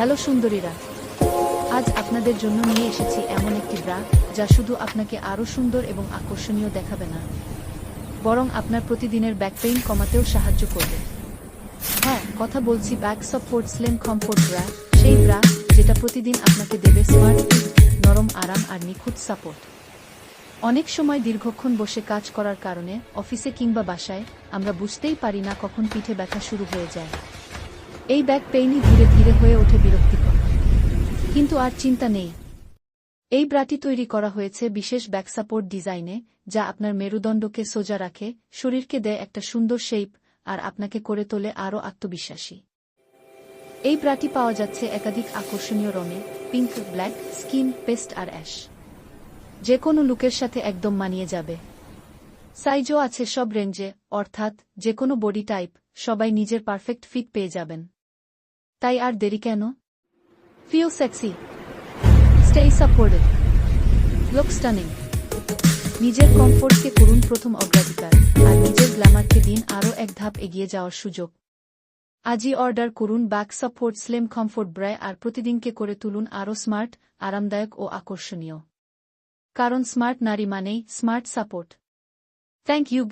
Hello সুন্দরীরা, আজ আপনাদের জন্য নিয়ে এসেছি এমন একটি ব্রা যা শুধু আপনাকে আরও সুন্দর এবং আকর্ষণীয় দেখাবে না, বরং আপনার প্রতিদিনের ব্যাক পেইন কমাতেও সাহায্য করবে। হ্যাঁ, কথা বলছি back support slim comfort bra, সেই ব্রা যেটা প্রতিদিন আপনাকে দেবে স্মার্ট ফিট, নরম আরাম আর নিখুঁত সাপোর্ট। অনেক সময় দীর্ঘক্ষণ বসে কাজ করার কারণে অফিসে কিংবা বাসায় আমরা বুঝতেই পারি না কখন পিঠে ব্যথা শুরু হয়ে যায়। এই ব্যাক পেইনই ধীরে ধীরে হয়ে ওঠে বিরক্তিকর। কিন্তু আর চিন্তা নেই, এই ব্রাটি তৈরি করা হয়েছে বিশেষ ব্যাক সাপোর্ট ডিজাইনে, যা আপনার মেরুদণ্ডকে সোজা রাখে, শরীরকে দেয় একটা সুন্দর শেপ আর আপনাকে করে তোলে আরও আত্মবিশ্বাসী। এই ব্রাটি পাওয়া যাচ্ছে একাধিক আকর্ষণীয় রঙে, পিঙ্ক, ব্ল্যাক, স্কিন, পেস্ট আর অ্যাশ। যে কোনো লুকের সাথে একদম মানিয়ে যাবে। সাইজও আছে সব রেঞ্জে, অর্থাৎ যে কোনো বডি টাইপ সবাই নিজের পারফেক্ট ফিট পেয়ে যাবেন। তাই আর দেরি কেন? Feel sexy, stay supported, look stunning. নিজের কমফোর্টকে করুন প্রথম অগ্রাধিকার, আর নিজের গ্ল্যামারকে দিন আরও এক ধাপ এগিয়ে যাওয়ার সুযোগ। আজই অর্ডার করুন back support slim comfort bra আর প্রতিদিনকে করে তুলুন আরও স্মার্ট, আরামদায়ক ও আকর্ষণীয়। কারণ স্মার্ট নারী মানেই স্মার্ট সাপোর্ট। Thank you.